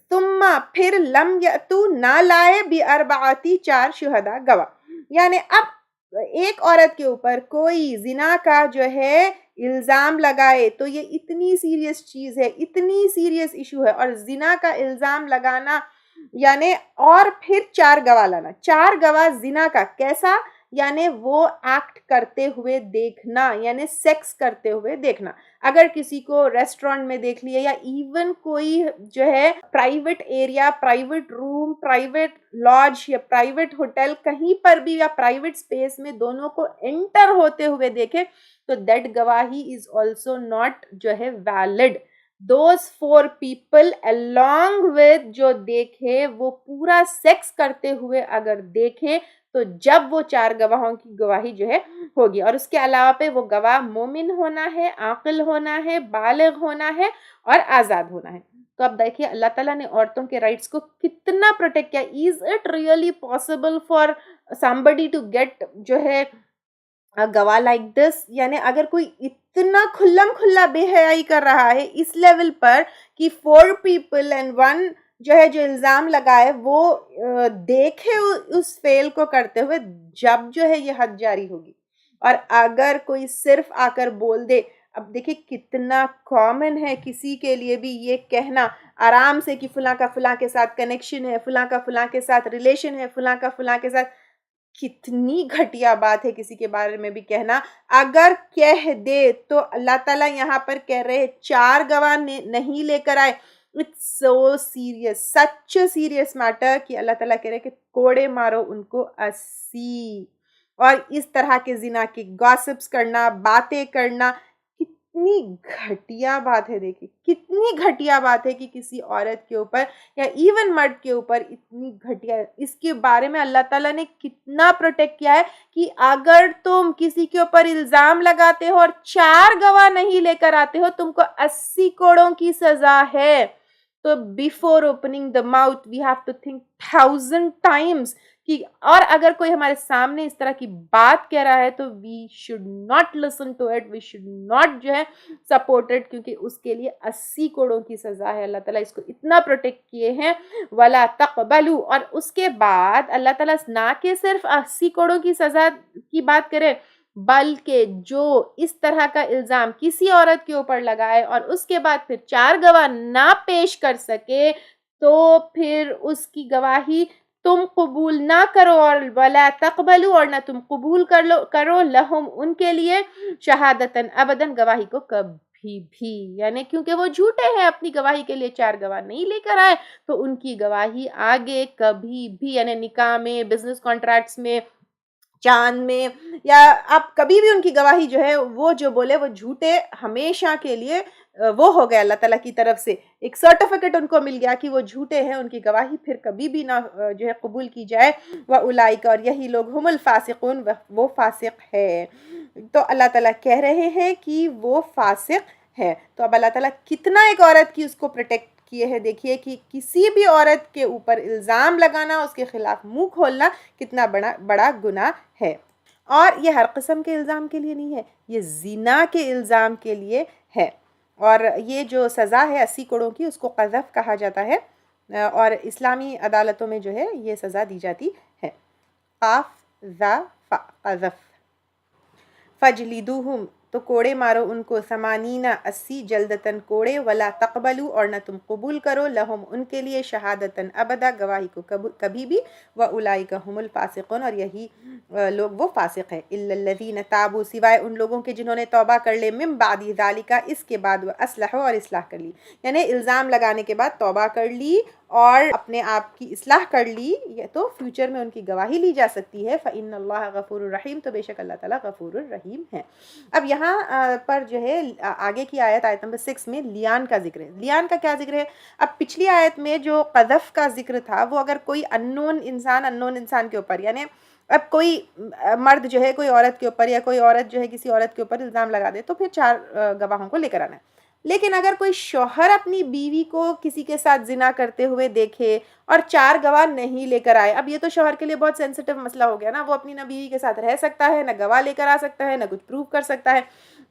ثم پھر لم یأتوا، نہ لائے بأربعۃ، 4 شہداء گواہ. یعنی اب ایک عورت کے اوپر کوئی زنا کا جو ہے الزام لگائے تو یہ اتنی سیریس چیز ہے، اتنی سیریس ایشو ہے. اور زنا کا الزام لگانا یعنی، اور پھر 4 گواہ لانا. 4 گواہ زنا کا کیسا؟ یعنی وہ ایکٹ کرتے ہوئے دیکھنا، یعنی سیکس کرتے ہوئے دیکھنا. اگر کسی کو ریسٹورینٹ میں دیکھ لیا، یا ایون کوئی جو ہے پرائیویٹ ایریا، پرائیویٹ روم، پرائیویٹ لاج یا پرائیویٹ ہوٹل، کہیں پر بھی، یا پرائیویٹ سپیس میں دونوں کو انٹر ہوتے ہوئے دیکھے، تو دیٹ گواہی از آلسو ناٹ جو ہے valid. Those 4 people along with جو دیکھے، وہ پورا سیکس کرتے ہوئے اگر دیکھے، تو جب وہ 4 گواہوں کی گواہی جو ہے ہوگی. اور اس کے علاوہ پہ وہ گواہ مومن ہونا ہے، عاقل ہونا ہے، بالغ ہونا ہے، اور آزاد ہونا ہے. تو اب دیکھیے اللہ تعالیٰ نے عورتوں کے رائٹس کو کتنا پروٹیکٹ کیا. Is it really possible for somebody to get جو ہے گواہ لائک دس؟ یعنی اگر کوئی اتنا کھلم کھلا بے حیائی کر رہا ہے اس لیول پر کہ 4 people and 1 جو ہے جو الزام لگائے وہ دیکھے اس فعل کو کرتے ہوئے، جب جو ہے یہ حد جاری ہوگی. اور اگر کوئی صرف آ کر بول دے، اب دیکھیں کتنا کامن ہے کسی کے لیے بھی یہ کہنا آرام سے کہ فلاں کا فلاں کے ساتھ کنیکشن ہے، فلاں کا فلاں کے ساتھ ریلیشن ہے، فلاں کا فلاں کے ساتھ. کتنی گھٹیا بات ہے کسی کے بارے میں بھی کہنا. اگر کہہ دے تو اللہ تعالیٰ یہاں پر کہہ رہے 4 گواہ نہیں لے کر آئے. It's so serious, such a serious matter کہ اللہ تعالیٰ کہہ رہے کہ کوڑے مارو ان کو 80. اور اس طرح کے زنا کی گاسپس کرنا، باتیں کرنا کتنی گھٹیا بات ہے، دیکھیے کتنی گھٹیا بات ہے کہ کسی عورت کے اوپر یا ایون مرد کے اوپر اتنی گھٹیا، اس کے بارے میں اللہ تعالیٰ نے کتنا پروٹیکٹ کیا ہے کہ اگر تم کسی کے اوپر الزام لگاتے ہو اور 4 گواہ نہیں لے کر آتے ہو تم کو 80 کوڑوں کی سزا ہے۔ تو before opening the mouth we have to think 1000 times کہ، اور اگر کوئی ہمارے سامنے اس طرح کی بات کہہ رہا ہے تو we should not listen to it, we should not جو ہے سپورٹڈ، کیونکہ اس کے لیے 80 کوڑوں کی سزا ہے۔ اللہ تعالیٰ اس کو اتنا پروٹیکٹ کیے ہیں وَلَا تَقْبَلُوا، اور اس کے بعد اللہ تعالیٰ نہ کہ صرف 80 کوڑوں کی سزا کی بات کرے، بلکہ جو اس طرح کا الزام کسی عورت کے اوپر لگائے اور اس کے بعد پھر 4 گواہ نہ پیش کر سکے تو پھر اس کی گواہی تم قبول نہ کرو، اور وَلَا تَقْبَلُوا، اور نہ تم قبول کرو لہم ان کے لیے شہادتاً ابداً، گواہی کو کبھی بھی، یعنی کیونکہ وہ جھوٹے ہیں، اپنی گواہی کے لیے 4 گواہ نہیں لے کر آئے تو ان کی گواہی آگے کبھی بھی، یعنی نکاح میں، بزنس کانٹریکٹس میں، چاند میں، یا آپ کبھی بھی ان کی گواہی جو ہے وہ جو بولے وہ جھوٹے ہمیشہ کے لیے وہ ہو گئے، اللہ تعالیٰ کی طرف سے ایک سرٹیفکیٹ ان کو مل گیا کہ وہ جھوٹے ہیں، ان کی گواہی پھر کبھی بھی نہ جو ہے قبول کی جائے۔ وَأُولَئِكَ، اور یہی لوگ ہم الفاسقون، وہ فاسق ہے۔ تو اللہ تعالیٰ کہہ رہے ہیں کہ وہ فاسق ہے۔ تو اب اللہ تعالیٰ کتنا ایک عورت کی اس کو پروٹیکٹ کیے ہیں، دیکھیے کہ کسی بھی عورت کے اوپر الزام لگانا، اس کے خلاف منہ کھولنا کتنا بڑا گناہ ہے۔ اور یہ ہر قسم کے الزام کے لیے نہیں ہے، یہ زنا کے الزام کے لیے ہے، اور یہ جو سزا ہے 80 کوڑوں کی اس کو قذف کہا جاتا ہے، اور اسلامی عدالتوں میں جو ہے یہ سزا دی جاتی ہے۔ قاف ذا فا، قذف۔ فجلدوہم، تو کوڑے مارو ان کو، 80 جلدتاً کوڑے، ولا تقبلوا، اور نہ تم قبول کرو لہم ان کے لیے شہادتاً ابدا، گواہی کو کبھی بھی، وَأُولَئِكَ هُمُ الْفَاسِقُونَ، اور یہی لوگ وہ فاسق ہیں، إِلَّا الَّذِينَ تَابُوا، سوائے ان لوگوں کے جنہوں نے توبہ کر لے، مِن بَعْدِ ذَلِكَ، اس کے بعد، وَأَصْلَحُوا، اور اصلاح کر لی، یعنی الزام لگانے کے بعد توبہ کر لی اور اپنے آپ کی اصلاح کر لی، یہ تو فیوچر میں ان کی گواہی لی جا سکتی ہے۔ فَإِنَّ اللَّهَ غَفُورٌ رَحِيمٌ، تو بے شک اللہ تعالیٰ غفور الرحیم ہے۔ اب یہاں پر جو ہے آگے کی آیت نمبر 6 میں لیان کا ذکر ہے۔ لیان کا کیا ذکر ہے؟ اب پچھلی آیت میں جو قذف کا ذکر تھا وہ اگر کوئی انون انسان کے اوپر، یعنی اب کوئی مرد جو ہے کوئی عورت کے اوپر، یا کوئی عورت جو ہے کسی عورت کے اوپر الزام لگا دے تو پھر 4 گواہوں کو لے کر آنا ہے۔ لیکن اگر کوئی شوہر اپنی بیوی کو کسی کے ساتھ زنا کرتے ہوئے دیکھے اور 4 گواہ نہیں لے کر آئے، اب یہ تو شوہر کے لیے بہت سینسٹیو مسئلہ ہو گیا نا، وہ اپنی نہ بیوی کے ساتھ رہ سکتا ہے، نہ گواہ لے کر آ سکتا ہے، نہ کچھ پروف کر سکتا ہے،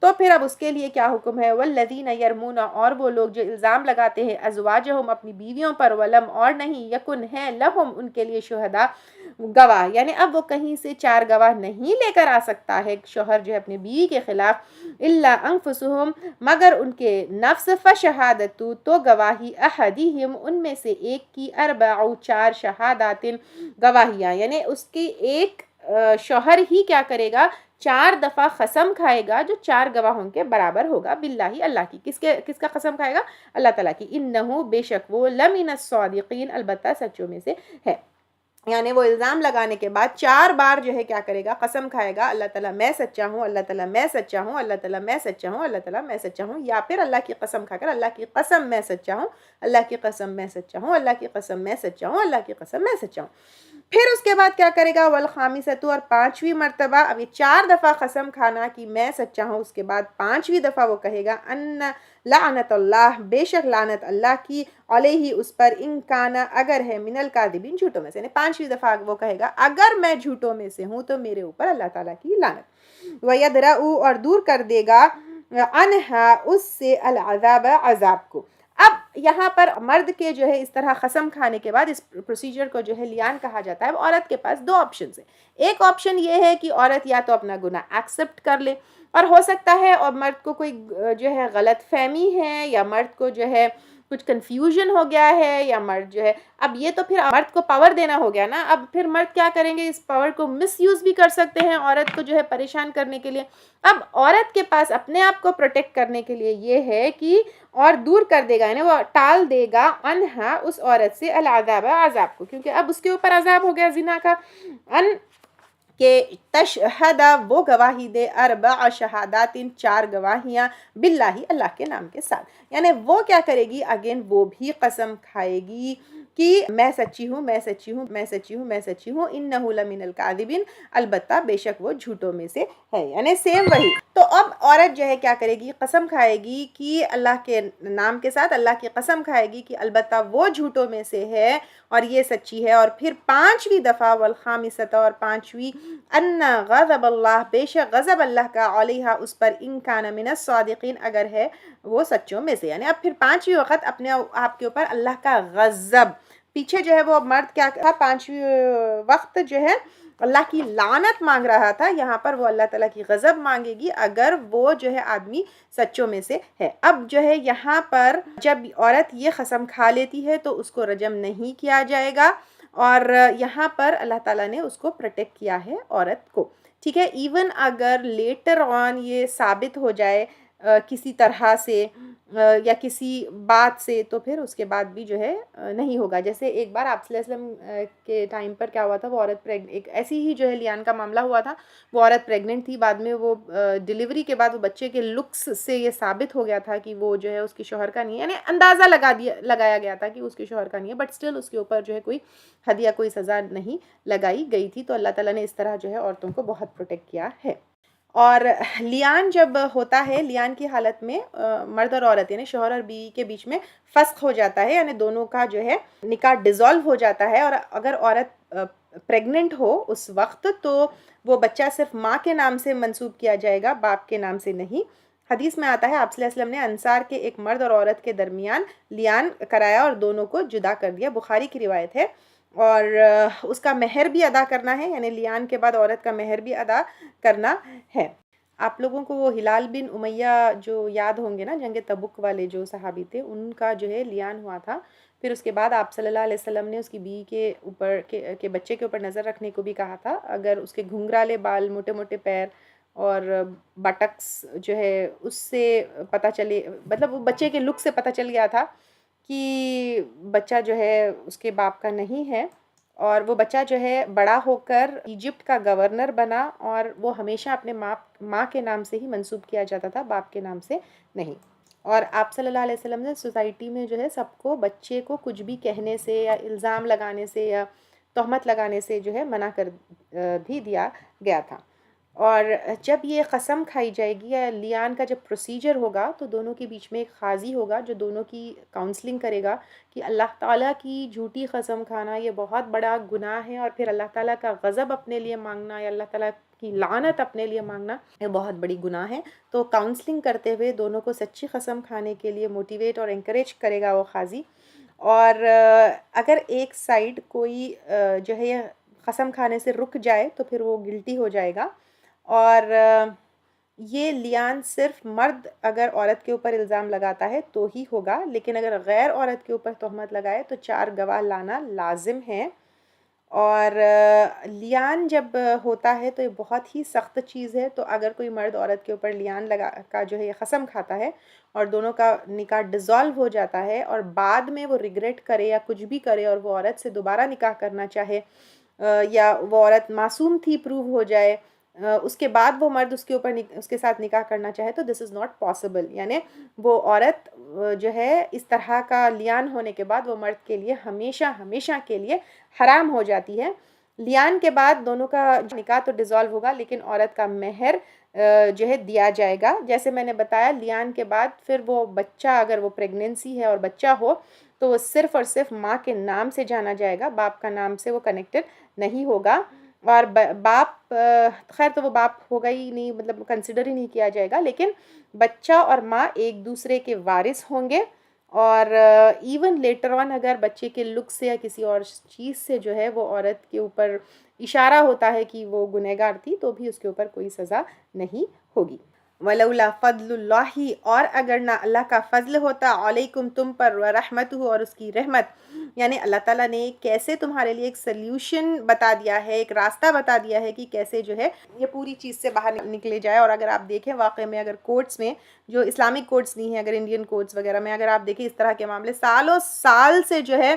تو پھر اب اس کے لیے کیا حکم ہے؟ والذین یرمون، اور وہ لوگ جو الزام لگاتے ہیں، ازواجہم، اپنی بیویوں پر، ولم، اور نہیں، یکن، ہے، لہم، ان کے لیے، شہداء، گواہ، یعنی اب وہ کہیں سے 4 گواہ نہیں لے کر آ سکتا ہے شوہر جو ہے اپنی بیوی کے خلاف، الا انفسہم، مگر ان کے نفس، فشہادت، تو گواہی، احدہم، ان میں سے ایک کی، 4 شہادات، گواہیاں، یعنی اس کی ایک شوہر ہی کیا کرے گا؟ 4 دفعہ قسم کھائے گا جو 4 گواہوں کے برابر ہوگا، باللہ، اللہ کی، کس کا قسم کھائے گا؟ اللہ تعالیٰ کی، انہو، بے شک وہ، لمن الصادقین، البتہ سچوں میں سے ہے، یعنی وہ الزام لگانے کے بعد 4 بار جو ہے کیا کرے گا؟ قسم کھائے گا، اللہ تعالیٰ میں سچا ہوں، اللہ تعالیٰ میں سچا ہوں، اللہ تعالیٰ میں سچا ہوں، اللہ تعالیٰ میں سچا ہوں، یا پھر اللہ کی قسم کھا کر، اللہ کی قسم میں سچا ہوں، اللہ کی قسم میں سچا ہوں، اللہ کی قسم میں سچا ہوں، اللہ کی قسم میں سچا ہوں۔ پھر اس کے بعد کیا کرے گا؟ والخامسۃ، اور 5ویں مرتبہ، اب یہ 4 دفعہ قسم کھانا کہ میں سچا ہوں، اس کے بعد 5ویں دفعہ وہ کہے گا، ان لعنت اللہ، بے شک لعنت اللہ کی، علیہ، اس پر، ان کانا، اگر ہے، من الکاذبین، جھوٹوں میں سے، یعنی 5ویں دفعہ وہ کہے گا اگر میں جھوٹوں میں سے ہوں تو میرے اوپر اللہ تعالیٰ کی لعنت۔ وَيَدْرَأُ، اور دور کر دے گا، عنہا، اس سے، العذاب، عذاب کو۔ اب یہاں پر مرد کے جو ہے اس طرح قسم کھانے کے بعد اس پروسیجر کو جو ہے لیان کہا جاتا ہے۔ عورت کے پاس 2 آپشنز ہیں، ایک آپشن یہ ہے کہ عورت یا تو اپنا گناہ ایکسپٹ کر لے، اور ہو سکتا ہے اور مرد کو کوئی جو ہے غلط فہمی ہے، یا مرد کو جو ہے کچھ کنفیوژن ہو گیا ہے، یا مرد جو ہے، اب یہ تو پھر مرد کو پاور دینا ہو گیا نا، اب پھر مرد کیا کریں گے؟ اس پاور کو مس یوز بھی کر سکتے ہیں عورت کو جو ہے پریشان کرنے کے لیے۔ اب عورت کے پاس اپنے آپ کو پروٹیکٹ کرنے کے لیے یہ ہے کہ، اور دور کر دے گا، یعنی وہ ٹال دے گا، انہا، اس عورت سے، العذاب، عذاب کو، کیونکہ اب اس کے اوپر عذاب ہو گیا زنا کا، کہ تشہدہ وہ گواہی دے اربع شہادات 4 گواہیاں باللہ اللہ کے نام کے ساتھ، یعنی وہ کیا کرے گی، اگین وہ بھی قسم کھائے گی کہ میں سچی ہوں، میں سچی ہوں، میں سچی ہوں، میں سچی ہوں، انہ لمن الکاذبین، البتہ بے شک وہ جھوٹوں میں سے ہے، یعنی سیم وہی۔ تو اب عورت جو ہے کیا کرے گی، قسم کھائے گی کہ اللہ کے نام کے ساتھ اللہ کی قسم کھائے گی کہ البتہ وہ جھوٹوں میں سے ہے اور یہ سچی ہے، اور پھر 5ویں دفعہ والخامسۃ، اور 5ویں ان غضب اللہ، بے شک غضب اللہ کا، علیہا اس پر، ان کان من الصادقین اگر ہے وہ سچوں میں سے، یعنی اب پھر 5ویں وقت اپنے آپ کے اوپر اللہ کا غضب، پیچھے جو ہے وہ مرد کیا تھا، 5ویں وقت جو ہے اللہ کی لعنت مانگ رہا تھا، یہاں پر وہ اللہ تعالیٰ کی غضب مانگے گی اگر وہ جو ہے آدمی سچوں میں سے ہے۔ اب جو ہے یہاں پر جب عورت یہ قسم کھا لیتی ہے تو اس کو رجم نہیں کیا جائے گا، اور یہاں پر اللہ تعالیٰ نے اس کو پروٹیکٹ کیا ہے عورت کو، ٹھیک ہے۔ ایون اگر لیٹر آن یہ ثابت ہو جائے کسی طرح سے یا کسی بات سے، تو پھر اس کے بعد بھی جو ہے نہیں ہوگا۔ جیسے ایک بار آپ صلی اللہ علیہ وسلم کے ٹائم پر کیا ہوا تھا، وہ عورت ایک ایسی ہی جو ہے لیان کا معاملہ ہوا تھا، وہ عورت پریگننٹ تھی، بعد میں وہ ڈیلیوری کے بعد وہ بچے کے لکس سے یہ ثابت ہو گیا تھا کہ وہ جو ہے اس کے شوہر کا نہیں ہے، یعنی اندازہ لگایا گیا تھا کہ اس کے شوہر کا نہیں ہے، بٹ اسٹل اس کے اوپر جو ہے کوئی حد یا کوئی سزا نہیں لگائی گئی تھی۔ تو اللہ تعالیٰ نے اس طرح جو ہے عورتوں کو بہت پروٹیکٹ کیا ہے۔ اور لیان جب ہوتا ہے، لیان کی حالت میں مرد اور عورت یعنی شوہر اور بیوی کے بیچ میں فسخ ہو جاتا ہے، یعنی دونوں کا جو ہے نکاح ڈیزالو ہو جاتا ہے، اور اگر عورت پریگننٹ ہو اس وقت تو وہ بچہ صرف ماں کے نام سے منسوب کیا جائے گا، باپ کے نام سے نہیں۔ حدیث میں آتا ہے آپ صلی اللہ علیہ وسلم نے انصار کے ایک مرد اور عورت کے درمیان لیان کرایا اور دونوں کو جدا کر دیا، بخاری کی روایت ہے، اور اس کا مہر بھی ادا کرنا ہے، یعنی لیان کے بعد عورت کا مہر بھی ادا کرنا ہے۔ آپ لوگوں کو وہ ہلال بن امیہ جو یاد ہوں گے نا، جنگ تبوک والے جو صحابی تھے، ان کا جو ہے لیان ہوا تھا، پھر اس کے بعد آپ صلی اللہ علیہ وسلم نے اس کی بیوی کے اوپر کے بچے کے اوپر نظر رکھنے کو بھی کہا تھا، اگر اس کے گھنگرالے بال، موٹے موٹے پیر اور بٹکس جو ہے اس سے پتہ چلے، مطلب وہ بچے کے لک سے پتہ چل گیا تھا کہ بچہ جو ہے اس کے باپ کا نہیں ہے، اور وہ بچہ جو ہے بڑا ہو کر ایجپٹ کا گورنر بنا، اور وہ ہمیشہ اپنے ماں کے نام سے ہی منسوب کیا جاتا تھا، باپ کے نام سے نہیں۔ اور آپ صلی اللہ علیہ وسلم نے سوسائٹی میں جو ہے سب کو بچے کو کچھ بھی کہنے سے یا الزام لگانے سے یا تہمت لگانے سے جو ہے منع کر بھی دیا گیا تھا۔ اور جب یہ قسم کھائی جائے گی یا لیان کا جب پروسیجر ہوگا تو دونوں کے بیچ میں ایک قاضی ہوگا جو دونوں کی کاؤنسلنگ کرے گا کہ اللہ تعالیٰ کی جھوٹی قسم کھانا یہ بہت بڑا گناہ ہے، اور پھر اللہ تعالیٰ کا غضب اپنے لیے مانگنا یا اللہ تعالیٰ کی لعنت اپنے لیے مانگنا یہ بہت بڑی گناہ ہے۔ تو کاؤنسلنگ کرتے ہوئے دونوں کو سچی قسم کھانے کے لیے موٹیویٹ اور انکریج کرے گا وہ قاضی، اور اگر ایک سائڈ کوئی جو ہے یہ قسم کھانے سے رک جائے تو پھر وہ گلٹی ہو جائے گا، اور یہ لیان صرف مرد اگر عورت کے اوپر الزام لگاتا ہے تو ہی ہوگا، لیکن اگر غیر عورت کے اوپر تہمت لگائے تو 4 گواہ لانا لازم ہے۔ اور لیان جب ہوتا ہے تو یہ بہت ہی سخت چیز ہے، تو اگر کوئی مرد عورت کے اوپر لیان کا جو ہے یہ قسم کھاتا ہے اور دونوں کا نکاح ڈیزالو ہو جاتا ہے، اور بعد میں وہ ریگریٹ کرے یا کچھ بھی کرے اور وہ عورت سے دوبارہ نکاح کرنا چاہے، یا وہ عورت معصوم تھی پروو ہو جائے، اس کے بعد وہ مرد اس کے ساتھ نکاح کرنا چاہے، تو دس از ناٹ پاسبل، یعنی وہ عورت جو ہے اس طرح کا لیان ہونے کے بعد وہ مرد کے لیے ہمیشہ ہمیشہ کے لیے حرام ہو جاتی ہے۔ لیان کے بعد دونوں کا نکاح تو ڈیزالو ہوگا، لیکن عورت کا مہر جو ہے دیا جائے گا۔ جیسے میں نے بتایا لیان کے بعد پھر وہ بچہ اگر وہ پریگننسی ہے اور بچہ ہو تو وہ صرف اور صرف ماں کے نام سے جانا جائے گا، باپ کا نام سے وہ کنیکٹڈ نہیں ہوگا، اور باپ خیر تو وہ باپ ہوگا ہی نہیں، مطلب کنسیڈر ہی نہیں کیا جائے گا، لیکن بچہ اور ماں ایک دوسرے کے وارث ہوں گے، اور ایون لیٹر آن اگر بچے کے لک سے یا کسی اور چیز سے جو ہے وہ عورت کے اوپر اشارہ ہوتا ہے کہ وہ گنہگار تھی تو بھی اس کے اوپر کوئی سزا نہیں ہوگی۔ وَلَوْلَا فَضْلُ اللَّهِ، اور اگر نہ اللہ کا فضل ہوتا، علیکم تم پر، وَرَحْمَتُهُ اور اس کی رحمت، یعنی اللہ تعالیٰ نے کیسے تمہارے لیے ایک سلیوشن بتا دیا ہے، ایک راستہ بتا دیا ہے کہ کیسے جو ہے یہ پوری چیز سے باہر نکلے جائے۔ اور اگر آپ دیکھیں واقع میں اگر کورٹس میں جو اسلامک کورٹس نہیں ہیں، اگر انڈین کورٹس وغیرہ میں اگر آپ دیکھیں اس طرح کے معاملے سالوں سال سے جو ہے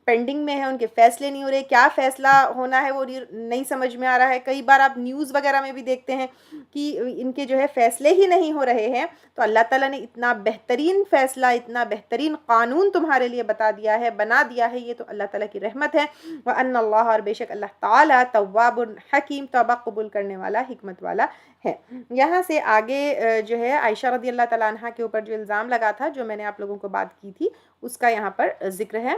پینڈنگ میں ہے، ان کے فیصلے نہیں ہو رہے، کیا فیصلہ ہونا ہے وہ نہیں سمجھ میں آ رہا ہے۔ کئی بار آپ نیوز وغیرہ میں بھی دیکھتے ہیں کہ ان کے جو ہے فیصلے ہی نہیں ہو رہے ہیں۔ تو اللہ تعالیٰ نے اتنا بہترین فیصلہ، اتنا بہترین قانون تمہارے لیے بتا دیا ہے، بنا دیا ہے، یہ تو اللہ تعالیٰ کی رحمت ہے۔ وَأَنَّ اللَّهَ، اور بے شک اللہ تعالیٰ تواب حکیم، توبہ قبول کرنے والا، حکمت والا ہے۔ یہاں سے آگے جو ہے عائشہ رضی اللہ تعالیٰ عنہ کے اوپر جو الزام لگا تھا، جو میں نے آپ لوگوں کو بات کی تھی، اس کا یہاں پر ذکر ہے۔